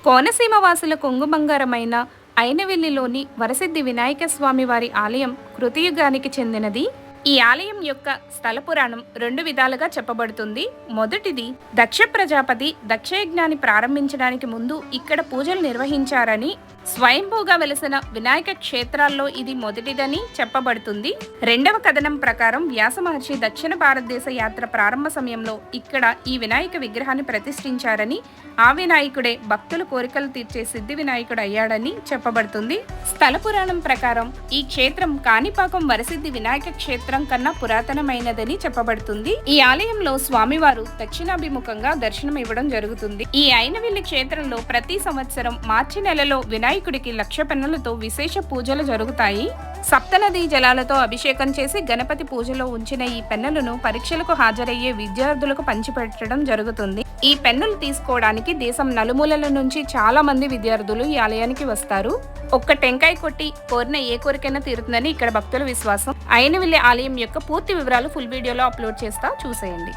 కోనసీమ వాసుల కొంగు బంగారమైన అయినవెల్లిలోని వరసిద్ధి వినాయక స్వామి వారి ఆలయం కృతయుగానికి చెందినది. ఈ ఆలయం యొక్క స్థల పురాణం 2 విధాలుగా చెప్పబడుతుంది. మొదటిది, దక్ష ప్రజాపతి దక్షయజ్ఞాన్ని ప్రారంభించడానికి ముందు ఇక్కడ పూజలు నిర్వహించారని, స్వయంభూగా వెలసిన వినాయక క్షేత్రాల్లో ఇది మొదటిదని చెప్పబడుతుంది. రెండవ కథనం ప్రకారం వ్యాస మహర్షి దక్షిణ భారతదేశ యాత్ర ప్రారంభ సమయంలో ఇక్కడ ఈ వినాయక విగ్రహాన్ని ప్రతిష్ఠించారని, ఆ వినాయకుడే భక్తుల కోరికలు తీర్చే సిద్ధి వినాయకుడు అయ్యాడని చెప్పబడుతుంది. స్థల పురాణం ప్రకారం ఈ క్షేత్రం కాణిపాకం వరసిద్ధి వినాయక క్షేత్రం కన్నా పురాతనమైనదని చెప్పబడుతుంది. ఈ ఆలయంలో స్వామివారు దక్షిణాభిముఖంగా దర్శనం ఇవ్వడం జరుగుతుంది. ఈ అయినవెల్లి క్షేత్రంలో ప్రతి సంవత్సరం మార్చి నెలలో వినాయకుడికి 1,00,000 పెన్నులతో విశేష పూజలు జరుగుతాయి. సప్తనదీ జలాలతో అభిషేకం చేసి గణపతి పూజలో ఉంచిన ఈ పెన్నులను పరీక్షలకు హాజరయ్యే విద్యార్థులకు పంచిపెట్టడం జరుగుతుంది. ఈ పెన్నులు తీసుకోవడానికి దేశం నలుమూలల నుంచి చాలా మంది విద్యార్థులు ఈ ఆలయానికి వస్తారు. ఒక్క టెంకాయ కొట్టి కోరిన ఏ కోరికైనా తీరుతుందని ఇక్కడ భక్తుల విశ్వాసం. అయినవెల్లి ఆలయం యొక్క పూర్తి వివరాలు ఫుల్ వీడియోలో అప్లోడ్ చేస్తా, చూసేయండి.